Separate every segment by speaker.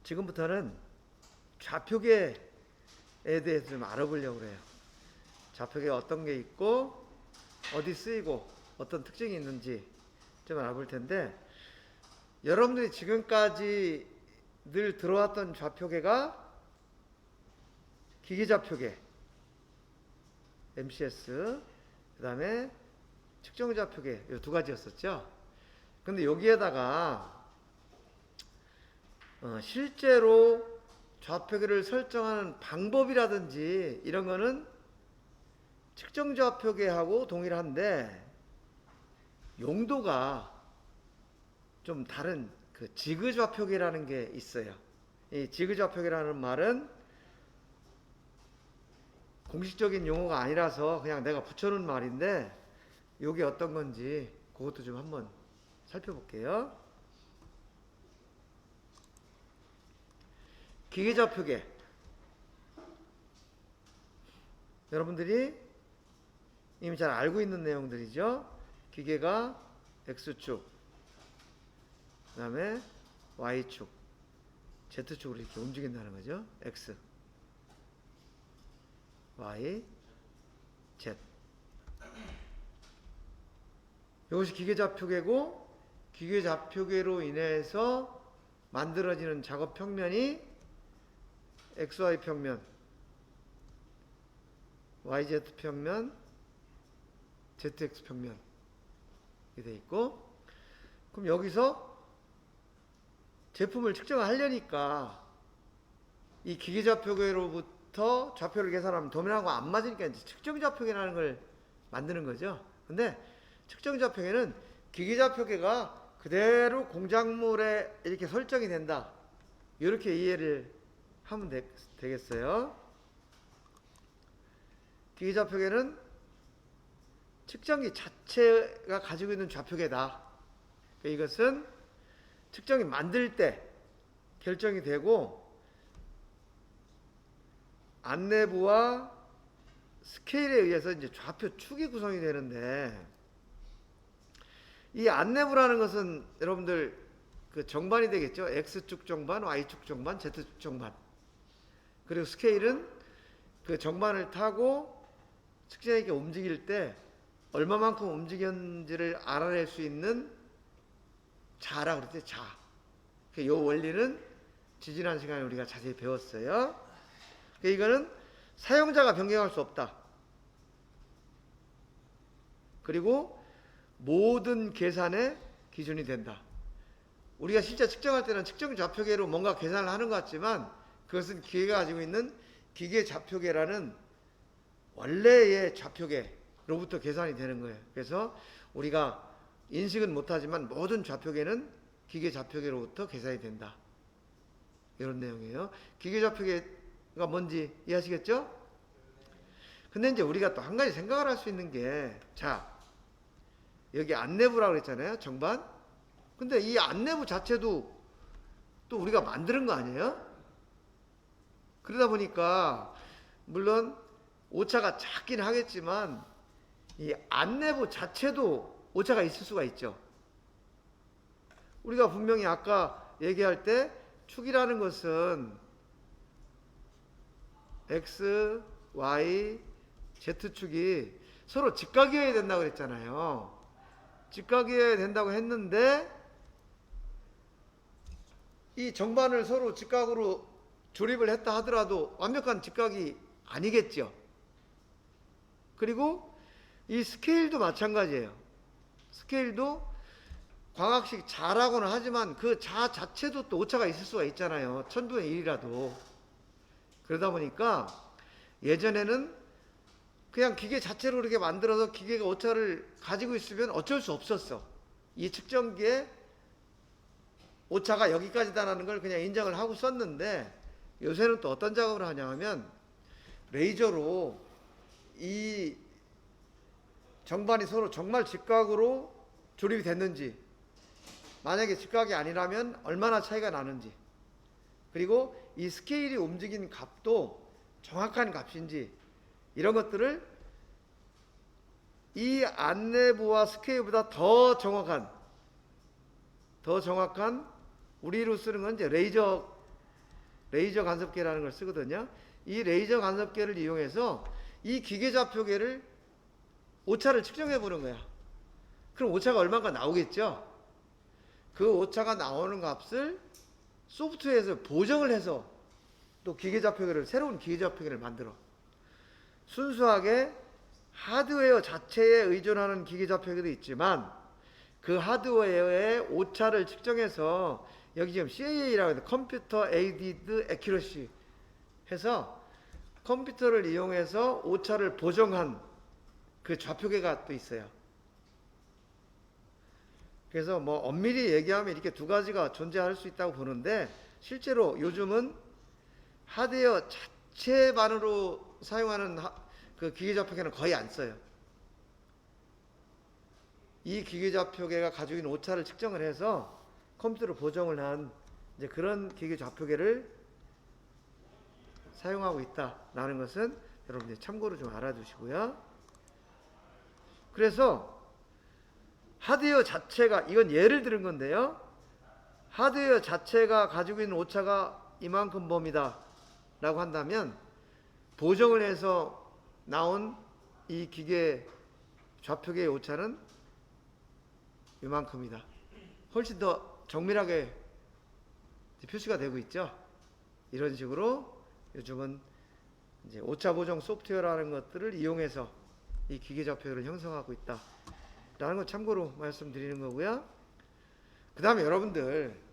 Speaker 1: 지금부터는 좌표계에 대해서 좀 알아보려고 그래요. 좌표계가 어떤 게 있고 어디 쓰이고 어떤 특징이 있는지 좀 알아볼 텐데, 여러분들이 지금까지 늘 들어왔던 좌표계가 기계좌표계 MCS, 그 다음에 측정좌표계, 이 두 가지였었죠. 근데 여기에다가 실제로 좌표계를 설정하는 방법이라든지 이런 거는 측정좌표계하고 동일한데 용도가 좀 다른 그 지그좌표계라는 게 있어요. 이 지그좌표계라는 말은 공식적인 용어가 아니라서 그냥 내가 붙여놓은 말인데, 이게 어떤 건지 그것도 좀 한번 살펴볼게요. 기계좌표계, 여러분들이 이미 잘 알고 있는 내용들이죠. 기계가 X축, 그 다음에 Y축, Z축으로 이렇게 움직인다는 거죠. X, Y, Z. 이것이 기계좌표계고, 기계좌표계로 인해서 만들어지는 작업 평면이 XY 평면, YZ 평면, ZX 평면 이렇게 돼 있고, 그럼 여기서 제품을 측정하려니까 이 기계좌표계로부터 좌표를 계산하면 도면하고 안 맞으니까 이제 측정좌표계라는 걸 만드는 거죠. 근데 측정좌표계는 기계좌표계가 그대로 공작물에 이렇게 설정이 된다, 이렇게 이해를 하면 되겠어요. 기계좌표계는 측정기 자체가 가지고 있는 좌표계다. 이것은 측정이 만들 때 결정이 되고, 안내부와 스케일에 의해서 이제 좌표 축이 구성이 되는데, 이 안내부라는 것은 여러분들 그 정반이 되겠죠. X축 정반, Y축 정반, Z축 정반. 그리고 스케일은 그 정반을 타고 측정기가 움직일 때 얼마만큼 움직였는지를 알아낼 수 있는 자라고 그랬죠. 자. 이 원리는 지지난 시간에 우리가 자세히 배웠어요. 이거는 사용자가 변경할 수 없다. 그리고 모든 계산의 기준이 된다. 우리가 실제 측정할 때는 측정 좌표계로 뭔가 계산을 하는 것 같지만, 그것은 기계가 가지고 있는 기계 좌표계라는 원래의 좌표계로부터 계산이 되는 거예요. 그래서 우리가 인식은 못하지만 모든 좌표계는 기계 좌표계로부터 계산이 된다, 이런 내용이에요. 기계 좌표계가 뭔지 이해하시겠죠? 근데 이제 우리가 또 한 가지 생각을 할 수 있는 게, 자, 여기 안내부라고 그랬잖아요, 정반. 근데 이 안내부 자체도 또 우리가 만드는 거 아니에요? 그러다 보니까 물론 오차가 작긴 하겠지만 이 안내부 자체도 오차가 있을 수가 있죠. 우리가 분명히 아까 얘기할 때 축이라는 것은 X, Y, Z축이 서로 직각이어야 된다고 그랬잖아요. 직각이어야 된다고 했는데 이 정반을 서로 직각으로 조립을 했다 하더라도 완벽한 직각이 아니겠죠. 그리고 이 스케일도 마찬가지예요. 스케일도 광학식 자라고는 하지만 그 자 자체도 또 오차가 있을 수가 있잖아요. 1000분의 1이라도. 그러다 보니까 예전에는 그냥 기계 자체로 이렇게 만들어서 기계가 오차를 가지고 있으면 어쩔 수 없었어. 이 측정기에 오차가 여기까지다라는 걸 그냥 인정을 하고 썼는데, 요새는 또 어떤 작업을 하냐 하면 레이저로 이 정반이 서로 정말 직각으로 조립이 됐는지, 만약에 직각이 아니라면 얼마나 차이가 나는지, 그리고 이 스케일이 움직인 값도 정확한 값인지, 이런 것들을 이 안내부와 스케일보다 더 정확한 우리로 쓰는 건 이제 레이저 레이저 간섭계라는 걸 쓰거든요. 이 레이저 간섭계를 이용해서 이 기계 좌표계를 오차를 측정해 보는 거야. 그럼 오차가 얼마가 나오겠죠? 그 오차가 나오는 값을 소프트웨어에서 보정을 해서 또 기계 좌표계를, 새로운 기계 좌표계를 만들어. 순수하게 하드웨어 자체에 의존하는 기계 좌표계도 있지만 그 하드웨어의 오차를 측정해서, 여기 지금 CAA라고 해서 컴퓨터 에이디드 애큐러시 해서 컴퓨터를 이용해서 오차를 보정한 그 좌표계가 또 있어요. 그래서 뭐 엄밀히 얘기하면 이렇게 두 가지가 존재할 수 있다고 보는데, 실제로 요즘은 하드웨어 자체만으로 사용하는 그 기계 좌표계는 거의 안 써요. 이 기계 좌표계가 가지고 있는 오차를 측정을 해서 컴퓨터로 보정을 한 이제 그런 기계 좌표계를 사용하고 있다라는 것은 여러분들 참고로 좀 알아두시고요. 그래서 하드웨어 자체가, 이건 예를 들은 건데요, 하드웨어 자체가 가지고 있는 오차가 이만큼 범위다 라고 한다면 보정을 해서 나온 이 기계 좌표계의 오차는 이만큼이다. 훨씬 더 정밀하게 표시가 되고 있죠. 이런 식으로 요즘은 이제 오차 보정 소프트웨어라는 것들을 이용해서 이 기계 좌표계를 형성하고 있다 라는 거 참고로 말씀드리는 거고요. 그 다음에 여러분들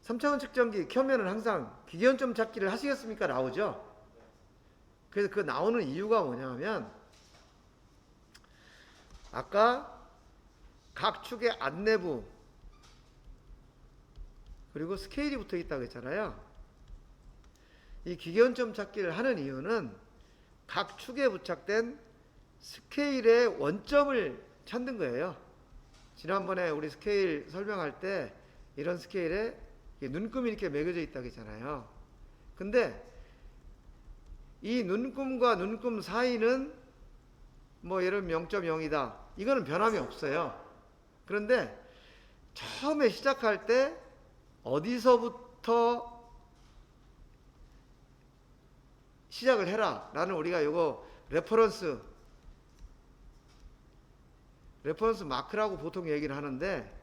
Speaker 1: 3차원 측정기 켜면은 항상 기계원점 찾기를 하시겠습니까? 나오죠. 그래서 그 나오는 이유가 뭐냐면, 아까 각 축의 안내부 그리고 스케일이 붙어 있다고 했잖아요. 이 기계원점 찾기를 하는 이유는 각 축에 부착된 스케일의 원점을 찾는 거예요. 지난번에 우리 스케일 설명할 때 이런 스케일에 눈금이 이렇게 매겨져 있다고 했잖아요. 근데 이 눈금과 눈금 사이는 뭐 예를 들면 0.0이다. 이거는 변함이 없어요. 그런데 처음에 시작할 때 어디서부터 시작을 해라 라는, 우리가 요거 레퍼런스 마크라고 보통 얘기를 하는데,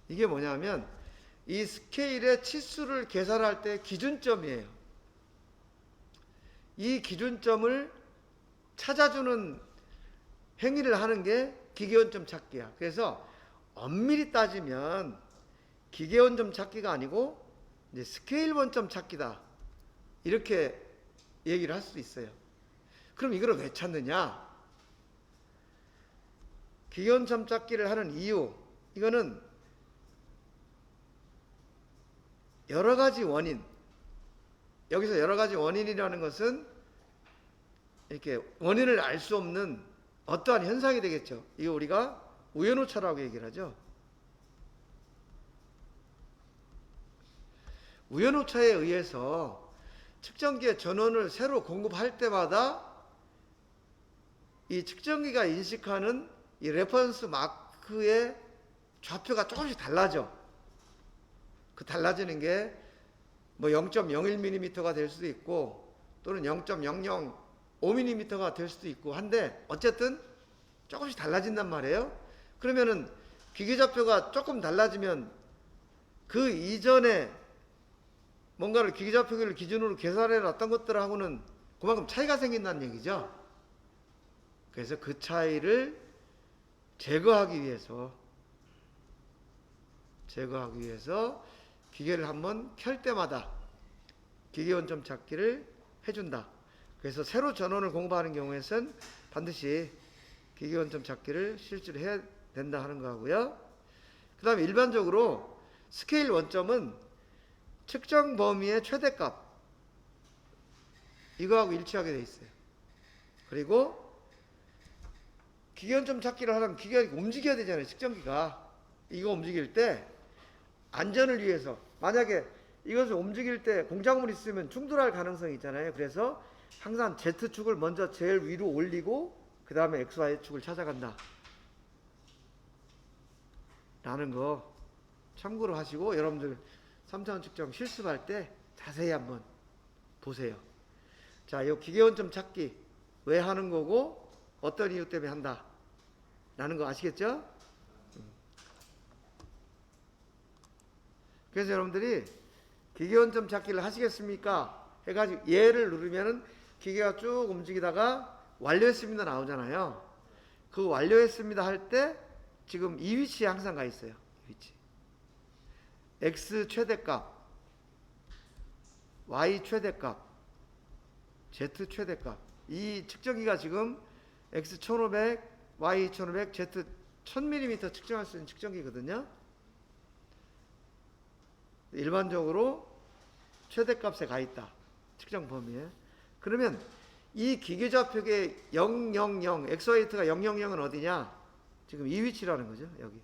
Speaker 1: 이게 뭐냐면 이 스케일의 치수를 계산할 때 기준점이에요. 이 기준점을 찾아주는 행위를 하는 게 기계원점 찾기야. 그래서 엄밀히 따지면 기계원점 찾기가 아니고 이제 스케일 원점 찾기다, 이렇게 얘기를 할 수도 있어요. 그럼 이걸 왜 찾느냐? 기계원점 찾기를 하는 이유, 이거는 여러 가지 원인, 여기서 여러 가지 원인이라는 것은 이렇게 원인을 알 수 없는 어떠한 현상이 되겠죠. 이거 우리가 우연오차라고 얘기를 하죠. 우연오차에 의해서 측정기의 전원을 새로 공급할 때마다 이 측정기가 인식하는 이 레퍼런스 마크의 좌표가 조금씩 달라져. 그 달라지는 게 뭐 0.01mm가 될 수도 있고 또는 0.005mm가 될 수도 있고 한데, 어쨌든 조금씩 달라진단 말이에요. 그러면은 기계 좌표가 조금 달라지면 그 이전에 뭔가를 기계 좌표계를 기준으로 계산해 놨던 것들하고는 그만큼 차이가 생긴다는 얘기죠. 그래서 그 차이를 제거하기 위해서 기계를 한번 켤 때마다 기계원점 찾기를 해준다. 그래서 새로 전원을 공부하는 경우에는 반드시 기계원점 찾기를 실제로 해야 된다 하는 거고요. 그 다음에 일반적으로 스케일 원점은 측정 범위의 최대값, 이거하고 일치하게 돼 있어요. 그리고 기계원점 찾기를 하려면 기계가 움직여야 되잖아요. 측정기가 이거 움직일 때 안전을 위해서, 만약에 이것을 움직일 때 공작물이 있으면 충돌할 가능성이 있잖아요. 그래서 항상 Z축을 먼저 제일 위로 올리고 그 다음에 XY축을 찾아간다 라는 거 참고로 하시고 여러분들 3차원 측정 실습할 때 자세히 한번 보세요. 자, 이 기계원점 찾기 왜 하는 거고 어떤 이유 때문에 한다 라는 거 아시겠죠? 그래서 여러분들이 기계원점 찾기를 하시겠습니까? 해가지고 얘를 누르면은 기계가 쭉 움직이다가 완료했습니다 나오잖아요. 그 완료했습니다 할 때 지금 이 위치에 항상 가 있어요. 이 위치. X 최대값, Y 최대값, Z 최대값. 이 측정기가 지금 X 1500, Y 1500, Z 1000mm 측정할 수 있는 측정기거든요. 일반적으로 최대값에 가 있다. 측정 범위에. 그러면 이 기계좌표계 000, XY가 000은 어디냐? 지금 이 위치라는 거죠. 여기.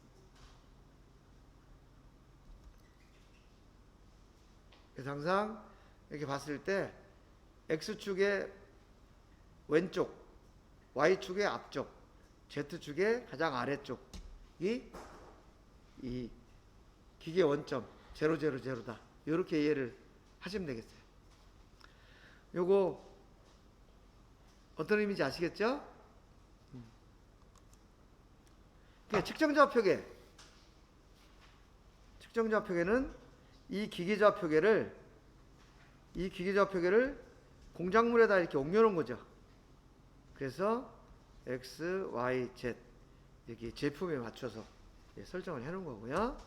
Speaker 1: 그래서 항상 이렇게 봤을 때 X축의 왼쪽, Y축의 앞쪽, Z축의 가장 아래쪽이 이 기계 원점 000다. 이렇게 이해를 하시면 되겠어요. 요거 어떤 의미인지 아시겠죠? 측정좌표계는 이 기계좌표계를 공작물에다 이렇게 옮겨놓은 거죠. 그래서 X, Y, Z 여기 제품에 맞춰서 설정을 해놓은 거고요.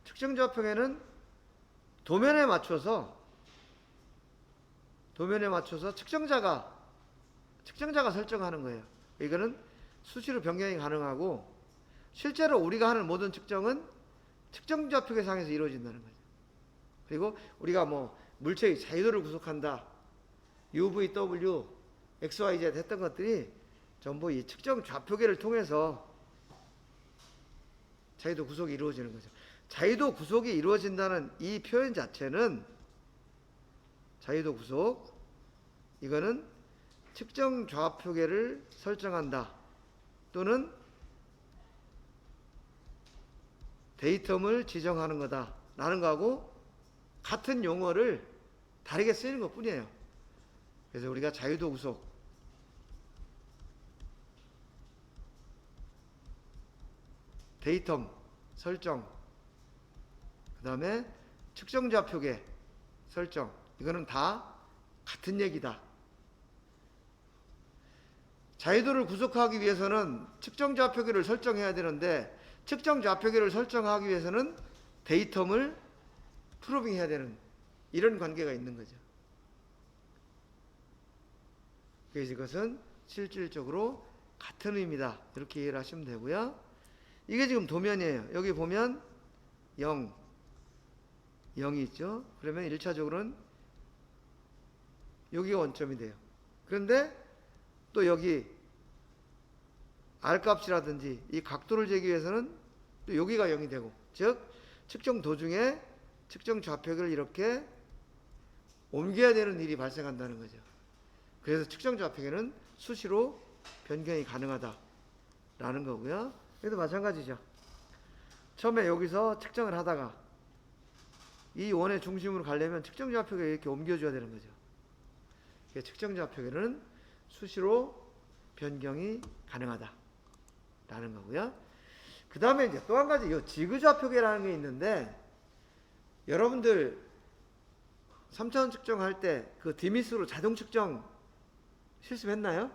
Speaker 1: 측정좌표계는 도면에 맞춰서 측정자가 설정하는 거예요. 이거는 수시로 변경이 가능하고 실제로 우리가 하는 모든 측정은 측정좌표계상에서 이루어진다는 거죠. 그리고 우리가 뭐 물체의 자유도를 구속한다, UV, W, X, Y, Z 했던 것들이 전부 이 측정좌표계를 통해서 자유도 구속이 이루어지는 거죠. 자유도 구속이 이루어진다는 이 표현 자체는 자유도 구속, 이거는 측정 좌표계를 설정한다 또는 데이텀을 지정하는 거다 라는 거하고 같은 용어를 다르게 쓰이는 것 뿐이에요. 그래서 우리가 자유도 구속, 데이텀 설정, 그 다음에 측정 좌표계 설정, 이거는 다 같은 얘기다. 자유도를 구속하기 위해서는 측정 좌표계를 설정해야 되는데 측정 좌표계를 설정하기 위해서는 데이텀을 프로빙해야 되는 이런 관계가 있는 거죠. 그래서 이것은 실질적으로 같은 의미다. 이렇게 이해를 하시면 되고요. 이게 지금 도면이에요. 여기 보면 0, 0이 있죠. 그러면 1차적으로는 여기가 원점이 돼요. 그런데 또 여기 R값이라든지 이 각도를 재기 위해서는 또 여기가 0이 되고, 즉 측정 도중에 측정 좌표계를 이렇게 옮겨야 되는 일이 발생한다는 거죠. 그래서 측정 좌표계는 수시로 변경이 가능하다라는 거고요. 그래도 마찬가지죠. 처음에 여기서 측정을 하다가 이 원의 중심으로 가려면 측정 좌표계를 이렇게 옮겨줘야 되는 거죠. 측정 좌표계는 수시로 변경이 가능하다라는 거고요. 그 다음에 이제 또 한 가지 이 지그 좌표계라는 게 있는데, 여러분들 3차원 측정할 때 그 디미스로 자동 측정 실습했나요?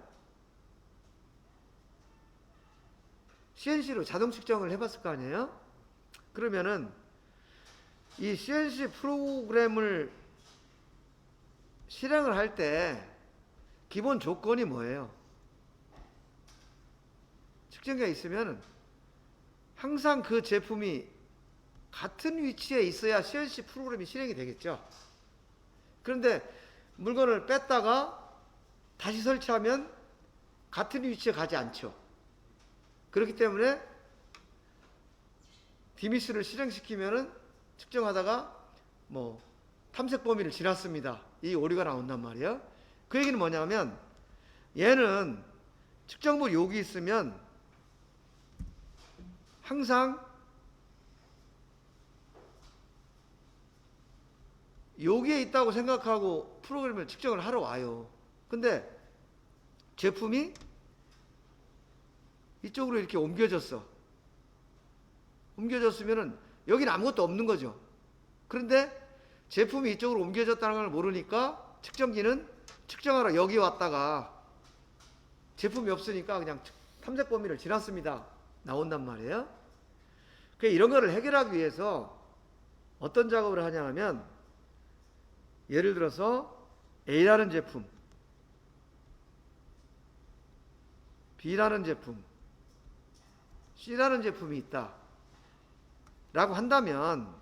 Speaker 1: CNC로 자동 측정을 해봤을 거 아니에요? 그러면은 이 CNC 프로그램을 실행을 할 때 기본 조건이 뭐예요? 측정기가 있으면 항상 그 제품이 같은 위치에 있어야 CNC 프로그램이 실행이 되겠죠. 그런데 물건을 뺐다가 다시 설치하면 같은 위치에 가지 않죠. 그렇기 때문에 디미스를 실행시키면은 측정하다가 뭐 탐색 범위를 지났습니다, 이 오류가 나온단 말이에요. 그 얘기는 뭐냐면 얘는 측정물 여기 있으면 항상 여기에 있다고 생각하고 프로그램을 측정을 하러 와요. 근데 제품이 이쪽으로 이렇게 옮겨졌어. 옮겨졌으면은 여기는 아무것도 없는 거죠. 그런데 제품이 이쪽으로 옮겨졌다는 걸 모르니까 측정기는 측정하러 여기 왔다가 제품이 없으니까 그냥 탐색 범위를 지났습니다. 나온단 말이에요. 이런 거를 해결하기 위해서 어떤 작업을 하냐 하면, 예를 들어서 A라는 제품, B라는 제품, C라는 제품이 있다 라고 한다면,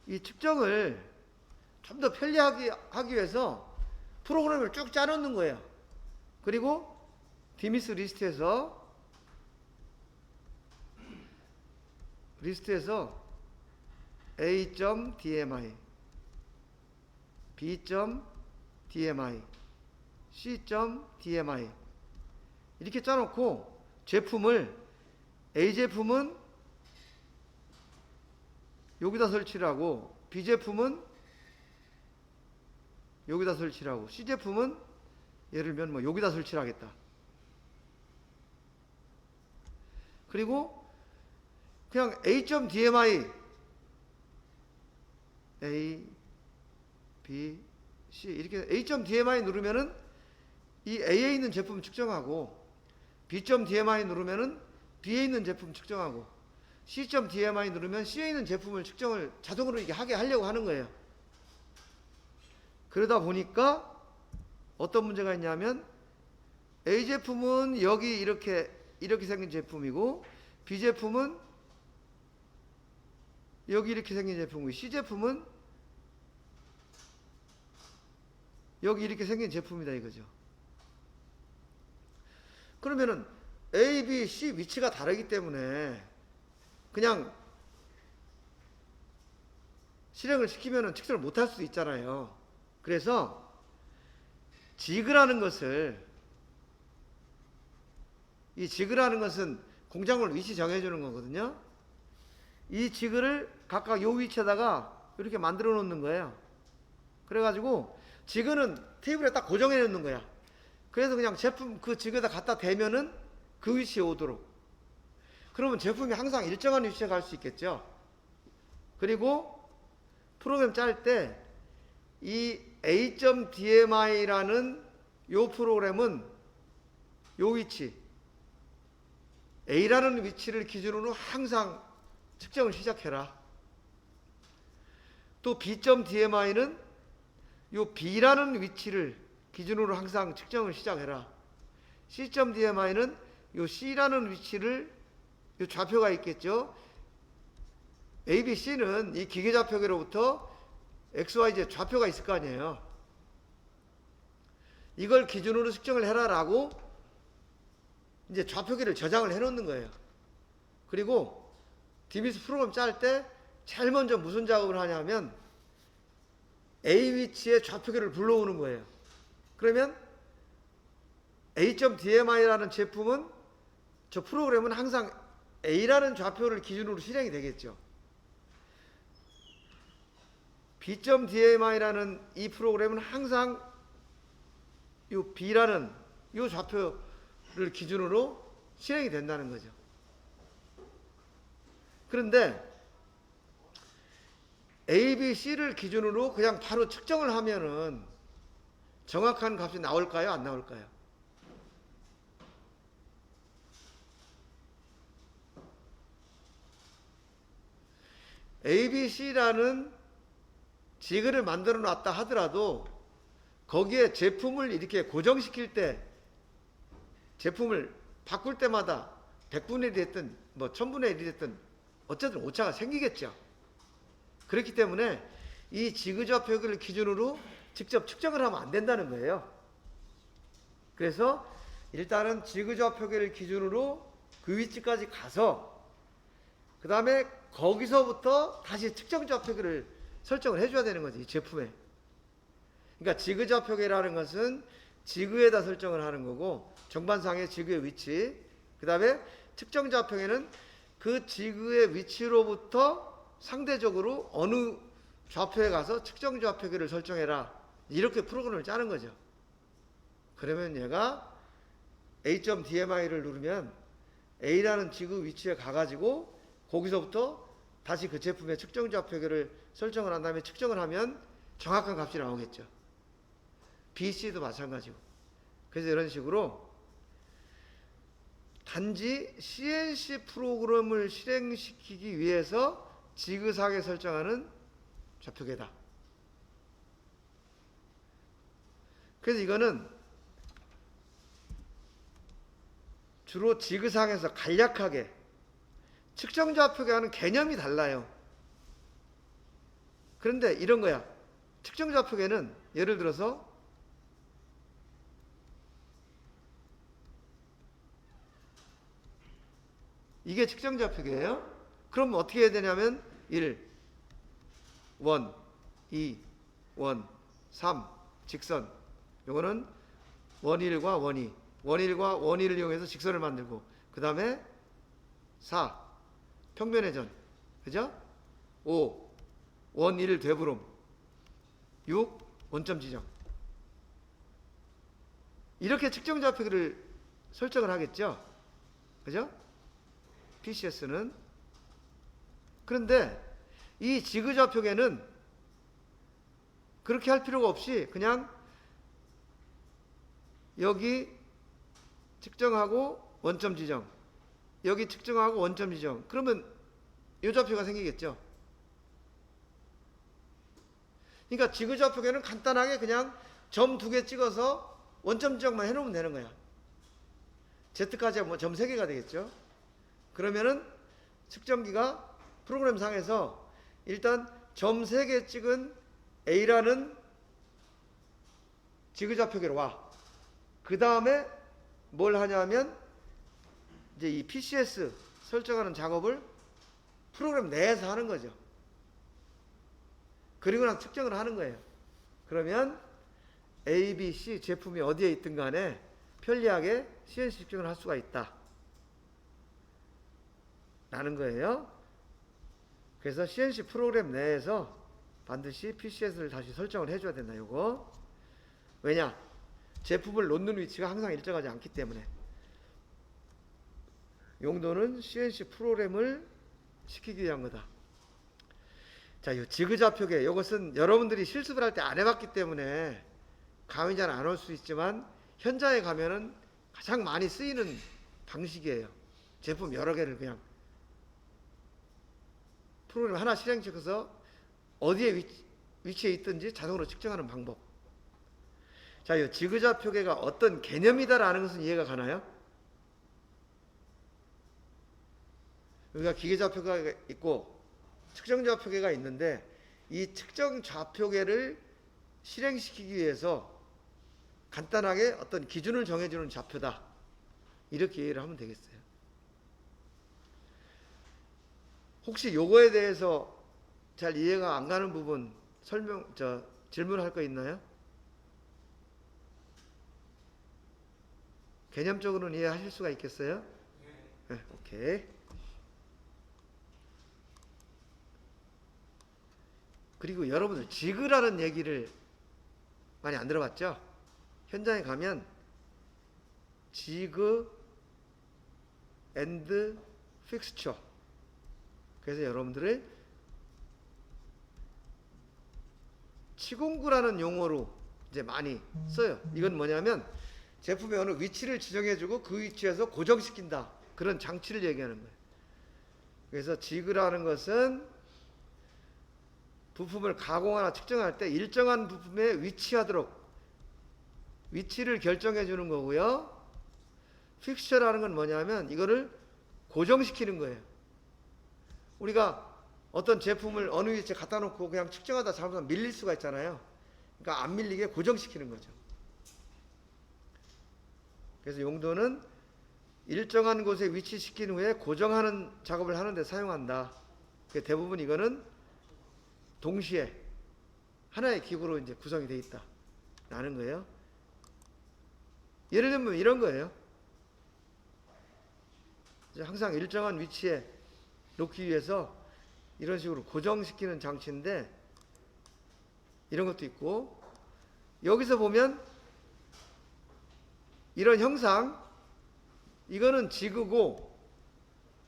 Speaker 1: 이 측정을 좀 더 편리하게 하기 위해서 프로그램을 쭉 짜놓는 거예요. 그리고 디미스 리스트에서 A.dmi, B.dmi, C.dmi 이렇게 짜놓고 제품을, A 제품은 여기다 설치를 하고, B 제품은 여기다 설치를 하고, C 제품은 예를 들면 뭐 여기다 설치를 하겠다. 그리고 그냥 A.dmi, A, B, C 이렇게 A.dmi 누르면은 이 A에 있는 제품 측정하고, B.dmi 누르면은 B에 있는 제품 측정하고, C.dmi 누르면 C에 있는 제품을 측정을 자동으로 이게 하게 하려고 하는 거예요. 그러다 보니까 어떤 문제가 있냐면, A 제품은 여기 이렇게 생긴 제품이고, B 제품은 여기 이렇게 생긴 제품이고, C 제품은 여기 이렇게 생긴 제품이다 이거죠. 그러면은 A, B, C 위치가 다르기 때문에 그냥 실행을 시키면은 측정을 못할 수도 있잖아요. 그래서 지그라는 것은 공작물 위치 정해주는 거거든요. 이 지그를 각각 요 위치에다가 이렇게 만들어 놓는 거예요. 그래가지고 지그는 테이블에 딱 고정해 놓는 거야. 그래서 그냥 제품 그 지그에다 갖다 대면은 그 위치에 오도록. 그러면 제품이 항상 일정한 위치에 갈 수 있겠죠. 그리고 프로그램 짤 때 이 A.dmi라는 요 프로그램은 요 위치, A라는 위치를 기준으로 항상 측정을 시작해라. 또 B.dmi는 요 B라는 위치를 기준으로 항상 측정을 시작해라. C.dmi는 요 C라는 위치를, 요 좌표가 있겠죠. A, B, C는 이 기계 좌표계로부터 X, Y, Z 좌표가 있을 거 아니에요. 이걸 기준으로 측정을 해라라고 이제 좌표계를 저장을 해 놓는 거예요. 그리고 디미스 프로그램 짤 때 제일 먼저 무슨 작업을 하냐면 A 위치에 좌표계를 불러오는 거예요. 그러면 A.dmi라는 제품은, 저 프로그램은 항상 A라는 좌표를 기준으로 실행이 되겠죠. B.dmi라는 이 프로그램은 항상 요 B라는 요 좌표를 기준으로 실행이 된다는 거죠. 그런데 A, B, C를 기준으로 그냥 바로 측정을 하면은 정확한 값이 나올까요? 안 나올까요? A, B, C라는 지그를 만들어 놨다 하더라도 거기에 제품을 이렇게 고정시킬 때, 제품을 바꿀 때마다 100분의 1이 됐든 뭐 1000분의 1이 됐든 어쨌든 오차가 생기겠죠. 그렇기 때문에 이 지그 좌표계를 기준으로 직접 측정을 하면 안 된다는 거예요. 그래서 일단은 지그 좌표계를 기준으로 그 위치까지 가서 그 다음에 거기서부터 다시 측정 좌표계를 설정을 해줘야 되는 거지, 이 제품에. 그러니까 지그 좌표계라는 것은 지그에다 설정을 하는 거고, 정반상의 지그의 위치, 그 다음에 측정 좌표계는 그 지그의 위치로부터 상대적으로 어느 좌표에 가서 측정 좌표계를 설정해라, 이렇게 프로그램을 짜는 거죠. 그러면 얘가 A.DMI를 누르면 A라는 지구 위치에 가가지고 거기서부터 다시 그 제품의 측정 좌표계를 설정을 한 다음에 측정을 하면 정확한 값이 나오겠죠. BC도 마찬가지고. 그래서 이런 식으로 단지 CNC 프로그램을 실행시키기 위해서 지그사하게 설정하는 좌표계다. 그래서 이거는 주로 지그상에서 간략하게, 측정 좌표계와는 개념이 달라요. 그런데 이런 거야. 측정 좌표계는 예를 들어서 이게 측정 좌표계예요. 그럼 어떻게 해야 되냐면 1, 원, 2, 원, 3, 직선. 요거는 원일과 원이, 원일과 원일을 이용해서 직선을 만들고, 그 다음에 4, 평면회전, 그죠? 5, 원일 되부름, 6, 원점 지정. 이렇게 측정 좌표계를 설정을 하겠죠? 그죠? PCS는. 그런데 이 지그 좌표계는 그렇게 할 필요가 없이 그냥 여기 측정하고 원점 지정, 여기 측정하고 원점 지정, 그러면 이 좌표가 생기겠죠. 그러니까 지그 좌표계는 간단하게 그냥 점 2개 찍어서 원점 지정만 해놓으면 되는 거야. Z까지 하면 점 3개가 되겠죠. 그러면은 측정기가 프로그램 상에서 일단 점 3개 찍은 A라는 지그 좌표계로 와. 그 다음에 뭘 하냐면 이제 이 PCS 설정하는 작업을 프로그램 내에서 하는 거죠. 그리고 나서 측정을 하는 거예요. 그러면 A, B, C 제품이 어디에 있든 간에 편리하게 CNC 측정을 할 수가 있다 라는 거예요. 그래서 CNC 프로그램 내에서 반드시 PCS를 다시 설정을 해줘야 된다. 요거 왜냐? 제품을 놓는 위치가 항상 일정하지 않기 때문에. 용도는 CNC 프로그램을 시키기 위한 거다. 자, 이 지그 좌표계, 이것은 여러분들이 실습을 할 때 안 해봤기 때문에 감이 잘 안 올 수 있지만 현장에 가면은 가장 많이 쓰이는 방식이에요. 제품 여러 개를 그냥 프로그램 하나 실행시켜서 어디에 위치에 있든지 자동으로 측정하는 방법. 자, 이 지그 좌표계가 어떤 개념이다라는 것은 이해가 가나요? 우리가 기계 좌표계가 있고 측정 좌표계가 있는데 이 측정 좌표계를 실행시키기 위해서 간단하게 어떤 기준을 정해주는 좌표다. 이렇게 이해를 하면 되겠어요. 혹시 요거에 대해서 잘 이해가 안 가는 부분 질문할 거 있나요? 개념적으로는 이해하실 수가 있겠어요? 네, 오케이. 그리고 여러분들 지그라는 얘기를 많이 안 들어봤죠? 현장에 가면 지그 앤드 픽스처. 그래서 여러분들을 치공구라는 용어로 이제 많이 써요. 이건 뭐냐면 제품의 어느 위치를 지정해주고 그 위치에서 고정시킨다. 그런 장치를 얘기하는 거예요. 그래서 지그라는 것은 부품을 가공하나 측정할 때 일정한 부품에 위치하도록 위치를 결정해 주는 거고요. 픽스처라는 건 뭐냐면 이거를 고정시키는 거예요. 우리가 어떤 제품을 어느 위치에 갖다 놓고 그냥 측정하다 잘못하면 밀릴 수가 있잖아요. 그러니까 안 밀리게 고정시키는 거죠. 그래서 용도는 일정한 곳에 위치시킨 후에 고정하는 작업을 하는 데 사용한다. 대부분 이거는 동시에 하나의 기구로 이제 구성이 되어 있다 라는 거예요. 예를 들면 이런 거예요. 항상 일정한 위치에 놓기 위해서 이런 식으로 고정시키는 장치인데, 이런 것도 있고, 여기서 보면 이런 형상, 이거는 지그고,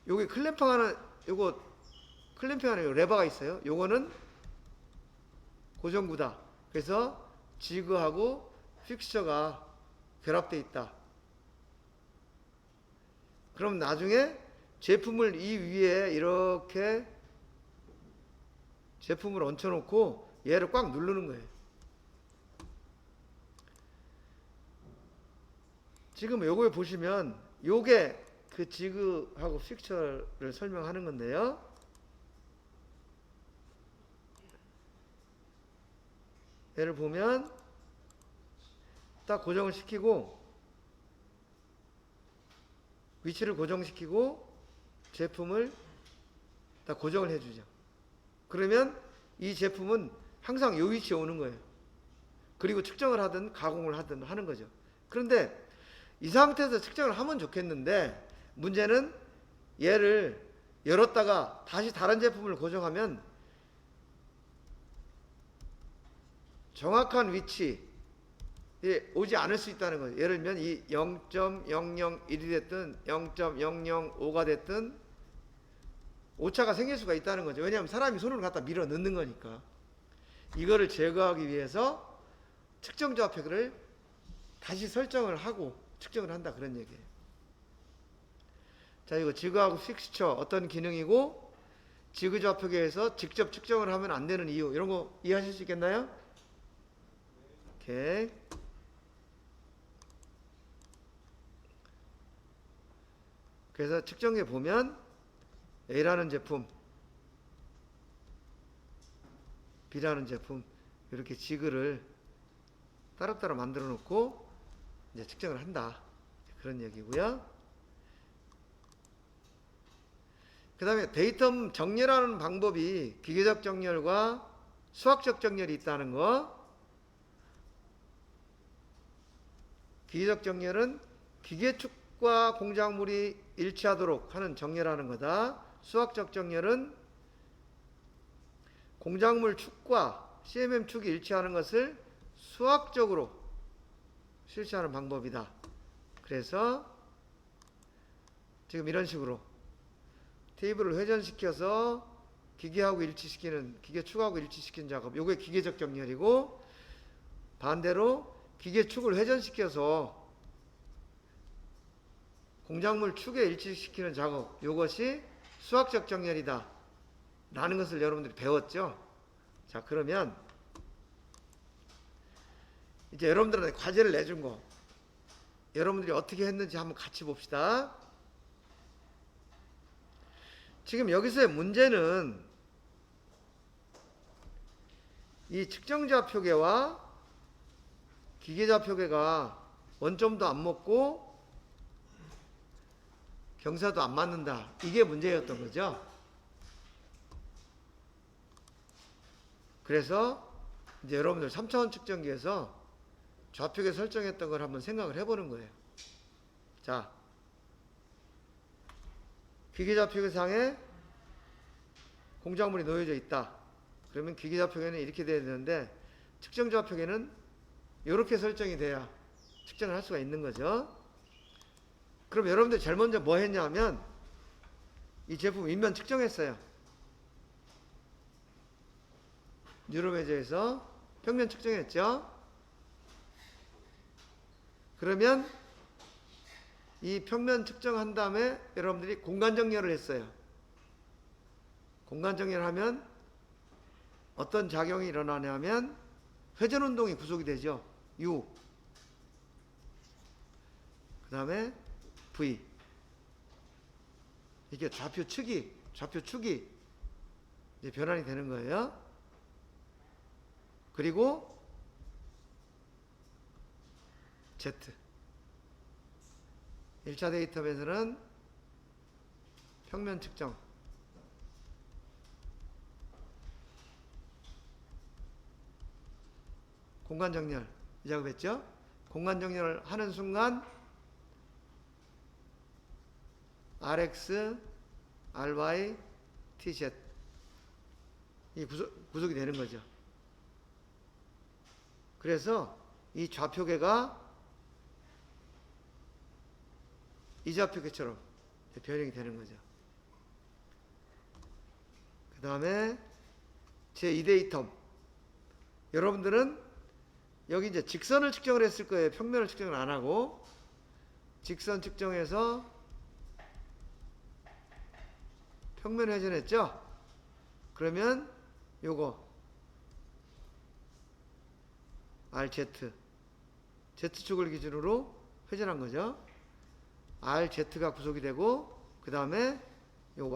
Speaker 1: 여기 클램핑하는 레버가 있어요. 요거는 고정구다. 그래서 지그하고 픽스처가 결합되어 있다. 그럼 나중에 제품을 이 위에 이렇게 제품을 얹혀놓고 얘를 꽉 누르는 거예요. 지금 요걸 보시면 요게 그 지그하고 픽처를 설명하는 건데요. 얘를 보면 딱 고정을 시키고, 위치를 고정시키고 제품을 딱 고정을 해주죠. 그러면 이 제품은 항상 이 위치에 오는 거예요. 그리고 측정을 하든 가공을 하든 하는 거죠. 그런데 이 상태에서 측정을 하면 좋겠는데, 문제는 얘를 열었다가 다시 다른 제품을 고정하면 정확한 위치에 오지 않을 수 있다는 거예요. 예를 들면 이 0.001이 됐든 0.005가 됐든 오차가 생길 수가 있다는 거죠. 왜냐하면 사람이 손으로 갖다 밀어 넣는 거니까. 이거를 제거하기 위해서 측정 좌표계를 다시 설정을 하고 측정을 한다, 그런 얘기예요. 자, 이거 지그하고 픽스처 어떤 기능이고, 지그 좌표계에서 직접 측정을 하면 안 되는 이유, 이런 거 이해하실 수 있겠나요? 오케이. 그래서 측정기에 보면 A라는 제품, B라는 제품, 이렇게 지그를 따로따로 만들어 놓고 이제 측정을 한다, 그런 얘기고요. 그 다음에 데이터 정렬하는 방법이 기계적 정렬과 수학적 정렬이 있다는 거. 기계적 정렬은 기계축과 공작물이 일치하도록 하는 정렬하는 거다. 수학적 정렬은 공작물 축과 CMM 축이 일치하는 것을 수학적으로 실시하는 방법이다. 그래서 지금 이런 식으로 테이블을 회전시켜서 기계하고 일치시키는, 기계축하고 일치시키는 작업, 요게 기계적 정렬이고, 반대로 기계축을 회전시켜서 공작물 축에 일치시키는 작업, 요것이 수학적 정렬이다 라는 것을 여러분들이 배웠죠. 자, 그러면 이제 여러분들한테 과제를 내준 거, 여러분들이 어떻게 했는지 한번 같이 봅시다. 지금 여기서의 문제는 이 측정좌표계와 기계좌표계가 원점도 안 먹고 경사도 안 맞는다, 이게 문제였던 거죠. 그래서 이제 여러분들 3차원 측정기에서 좌표계 설정했던 걸 한번 생각을 해보는 거예요. 자, 기계좌표계상에 공작물이 놓여져 있다. 그러면 기계좌표계는 이렇게 돼야 되는데, 측정좌표계는 이렇게 설정이 돼야 측정을 할 수가 있는 거죠. 그럼 여러분들 제일 먼저 뭐 했냐면, 이 제품 윗면 측정했어요. 뉴로메저에서 평면 측정했죠. 그러면 이 평면 측정한 다음에 여러분들이 공간 정렬을 했어요. 공간 정렬하면 어떤 작용이 일어나냐면 회전 운동이 구속이 되죠. U. 그 다음에 V. 이게 좌표 축이 이제 변환이 되는 거예요. 그리고 Z. 1차 데이터베이스는 평면 측정, 공간 정렬 이 작업했죠. 공간 정렬을 하는 순간 Rx, Ry, Tz 이 구속이 되는 거죠. 그래서 이 좌표계가 이 좌표계처럼 변형이 되는 거죠. 그 다음에 제2대 2텀. 여러분들은 여기 이제 직선을 측정을 했을 거예요. 평면을 측정을 안 하고 직선 측정해서 평면 회전했죠. 그러면 요거 RZ Z축을 기준으로 회전한 거죠. RZ가 구속이 되고 그 다음에 요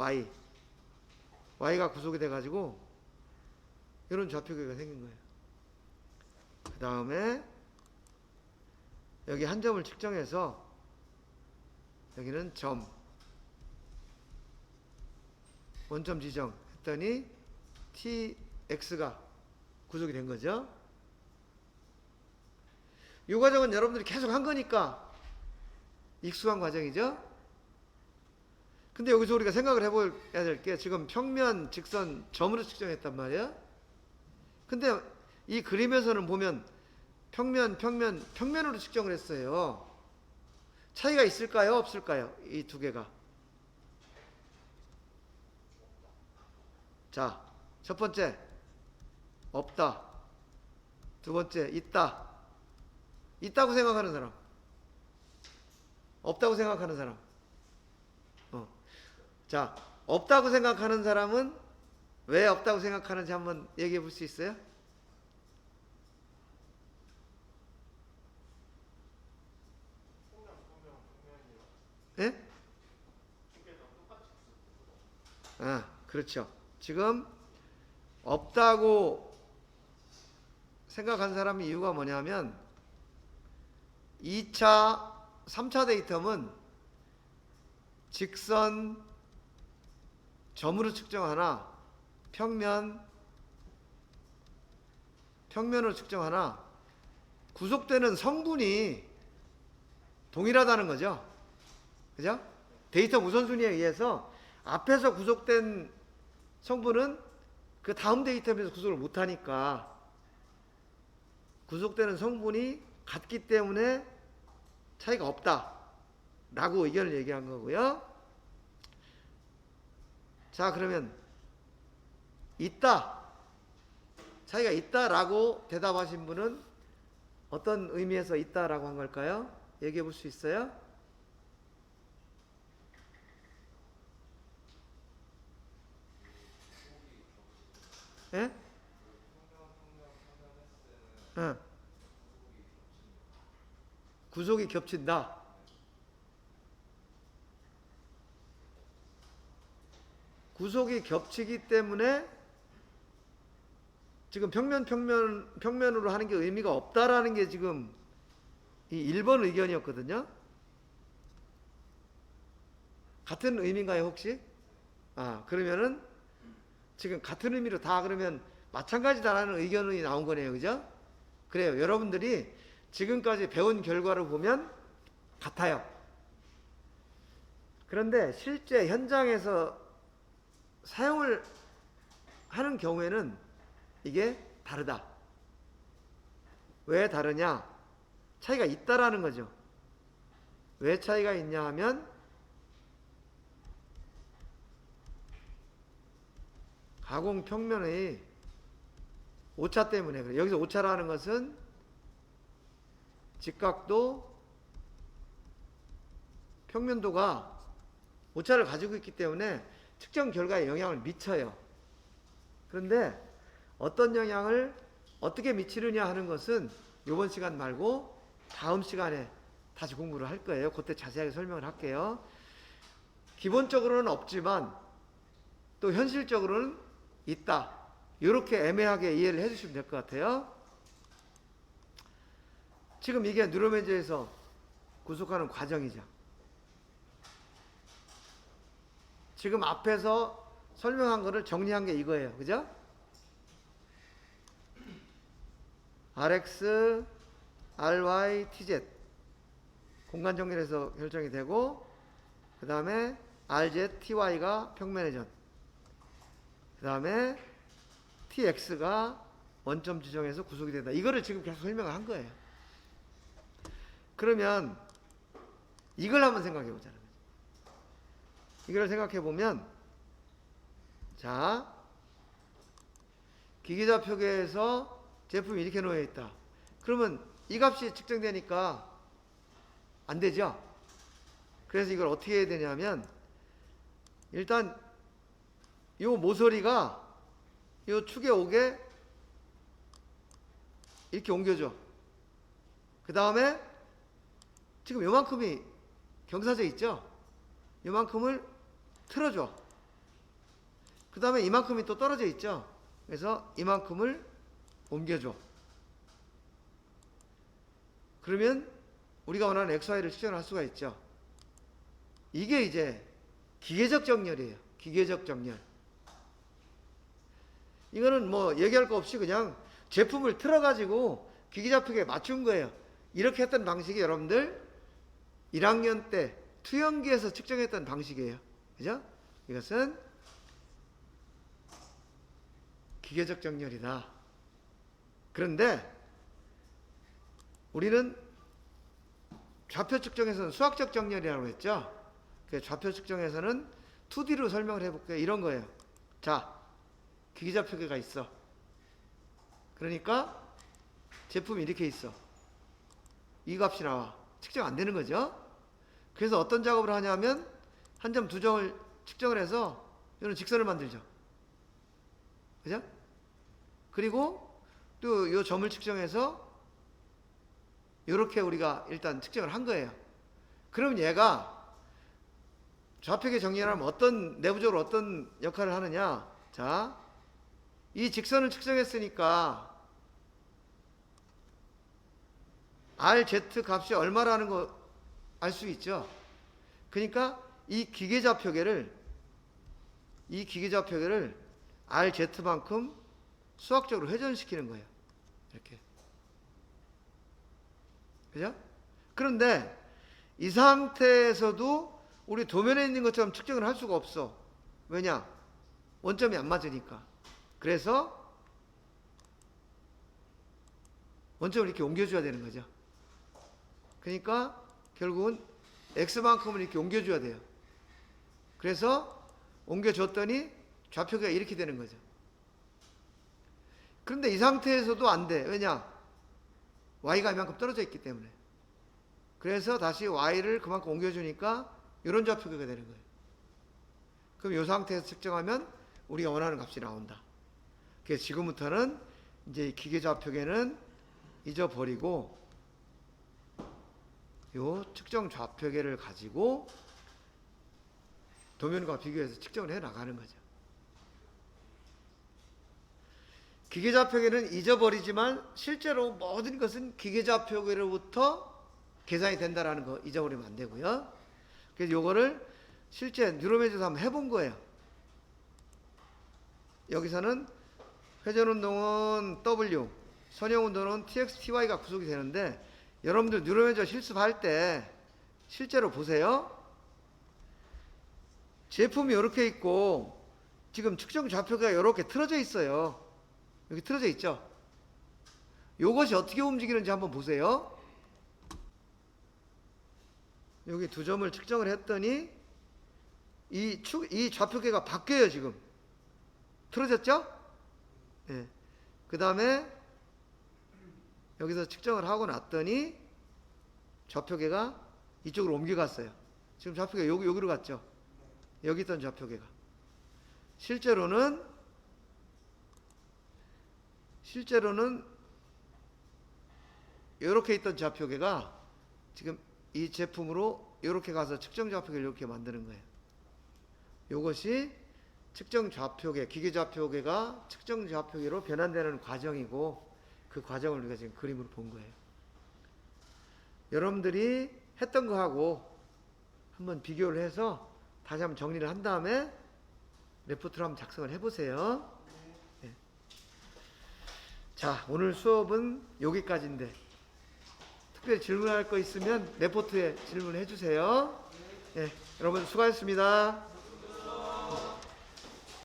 Speaker 1: Y가 구속이 돼 가지고 이런 좌표계가 생긴 거예요. 그 다음에 여기 한 점을 측정해서 여기는 점 원점 지정 했더니 TX가 구속이 된 거죠. 이 과정은 여러분들이 계속 한 거니까 익숙한 과정이죠. 근데 여기서 우리가 생각을 해봐야 될 게 지금 평면, 직선, 점으로 측정했단 말이야. 근데 이 그림에서는 보면 평면으로 측정을 했어요. 차이가 있을까요? 없을까요? 이 두 개가. 자, 첫 번째 없다. 두 번째 있다. 있다고 생각하는 사람. 없다고 생각하는 사람. 자, 없다고 생각하는 사람은 왜 없다고 생각하는지 한번 얘기해 볼 수 있어요? 예? 아, 그렇죠. 지금 없다고 생각한 사람의 이유가 뭐냐면 2차, 3차 데이텀은 직선, 점으로 측정하나 평면으로 측정하나 구속되는 성분이 동일하다는 거죠. 그죠? 데이터 우선순위에 의해서 앞에서 구속된 성분은 그 다음 데이터에서 구속을 못하니까 구속되는 성분이 같기 때문에 차이가 없다 라고 의견을 얘기한 거고요. 자, 그러면 있다, 차이가 있다 라고 대답하신 분은 어떤 의미에서 있다 라고 한 걸까요? 얘기해 볼 수 있어요? 예? 구속이 겹친다. 구속이 겹치기 때문에 지금 평면으로 하는 게 의미가 없다라는 게 지금 이 1번 의견이었거든요. 같은 의미인가요, 혹시? 아, 그러면은 지금 같은 의미로 다 그러면 마찬가지다라는 의견이 나온 거네요. 그죠? 그래요. 여러분들이 지금까지 배운 결과를 보면 같아요. 그런데 실제 현장에서 사용을 하는 경우에는 이게 다르다. 왜 다르냐? 차이가 있다라는 거죠. 왜 차이가 있냐 하면 가공 평면의 오차 때문에 그래요. 여기서 오차라는 것은 직각도, 평면도가 오차를 가지고 있기 때문에 측정 결과에 영향을 미쳐요. 그런데 어떤 영향을 어떻게 미치느냐 하는 것은 이번 시간 말고 다음 시간에 다시 공부를 할 거예요. 그때 자세하게 설명을 할게요. 기본적으로는 없지만 또 현실적으로는 있다. 이렇게 애매하게 이해를 해주시면 될 것 같아요. 지금 이게 뉴로매저에서 구속하는 과정이죠. 지금 앞에서 설명한 거를 정리한 게 이거예요. 그죠? Rx, ry, tz 공간 정렬에서 결정이 되고, 그 다음에 rz, ty가 평면회전, 그 다음에 tx가 원점 지정해서 구속이 된다. 이거를 지금 계속 설명을 한 거예요. 그러면 이걸 한번 생각해 보자는 거죠. 이걸 생각해 보면, 자, 기계좌표계에서 제품이 이렇게 놓여 있다. 그러면 이 값이 측정되니까 안 되죠. 그래서 이걸 어떻게 해야 되냐면, 일단 요 모서리가 요 축에 오게 이렇게 옮겨줘. 그 다음에 지금 요만큼이 경사져 있죠. 요만큼을 틀어줘. 그 다음에 이만큼이 또 떨어져 있죠. 그래서 이만큼을 옮겨줘. 그러면 우리가 원하는 XY를 측정할 수가 있죠. 이게 이제 기계적 정렬이에요. 기계적 정렬. 이거는 뭐 얘기할 거 없이 그냥 제품을 틀어가지고 기계좌표계에 맞춘 거예요. 이렇게 했던 방식이 여러분들 1학년 때 투영기에서 측정했던 방식이에요. 그죠? 이것은 기계적 정렬이다. 그런데 우리는 좌표 측정에서는 수학적 정렬이라고 했죠. 그 좌표 측정에서는 2D로 설명을 해볼게요. 이런 거예요. 자, 기계좌표계가 있어. 그러니까 제품이 이렇게 있어. 이 값이 나와. 측정 안 되는 거죠. 그래서 어떤 작업을 하냐면 한 점, 두 점을 측정을 해서 이런 직선을 만들죠. 그죠? 그리고 또 이 점을 측정해서 이렇게 우리가 일단 측정을 한 거예요. 그럼 얘가 좌표계 정렬하면 내부적으로 어떤 역할을 하느냐? 자, 이 직선을 측정했으니까 RZ 값이 얼마라는 거 알 수 있죠. 그러니까 이 기계좌표계를 RZ만큼 수학적으로 회전시키는 거예요. 이렇게. 그죠? 그런데 이 상태에서도 우리 도면에 있는 것처럼 측정을 할 수가 없어. 왜냐? 원점이 안 맞으니까. 그래서 원점을 이렇게 옮겨줘야 되는 거죠. 그러니까 결국은 X만큼을 이렇게 옮겨줘야 돼요. 그래서 옮겨줬더니 좌표가 이렇게 되는 거죠. 그런데 이 상태에서도 안 돼. 왜냐? Y가 이만큼 떨어져 있기 때문에. 그래서 다시 Y를 그만큼 옮겨주니까 이런 좌표가 되는 거예요. 그럼 이 상태에서 측정하면 우리가 원하는 값이 나온다. 그래서 지금부터는 이제 기계좌표계는 잊어버리고 요 측정 좌표계를 가지고 도면과 비교해서 측정을 해 나가는 거죠. 기계좌표계는 잊어버리지만 실제로 모든 것은 기계좌표계로부터 계산이 된다라는 거 잊어버리면 안 되고요. 그래서 요거를 실제 뉴로매저에서 한번 해본 거예요. 여기서는 회전운동은 W, 선형운동은 TX, TY가 구속이 되는데 여러분들 뉴로매저 실습할 때 실제로 보세요. 제품이 이렇게 있고 지금 측정 좌표가 이렇게 틀어져 있어요. 여기 틀어져 있죠. 이것이 어떻게 움직이는지 한번 보세요. 여기 두 점을 측정을 했더니 이 좌표계가 바뀌어요. 지금 틀어졌죠? 예. 그 다음에 여기서 측정을 하고 났더니 좌표계가 이쪽으로 옮겨갔어요. 지금 좌표계가 여기로 갔죠. 여기 있던 좌표계가 실제로는 이렇게 있던 좌표계가 지금 이 제품으로 이렇게 가서 측정 좌표계를 이렇게 만드는 거예요. 이것이 측정 좌표계, 기계 좌표계가 측정 좌표계로 변환되는 과정이고 그 과정을 우리가 지금 그림으로 본 거예요. 여러분들이 했던 거하고 한번 비교를 해서 다시 한번 정리를 한 다음에 레포트를 한번 작성을 해보세요. 네. 자, 오늘 수업은 여기까지인데 특별히 질문할 거 있으면 레포트에 질문해 주세요. 예, 여러분 수고하셨습니다.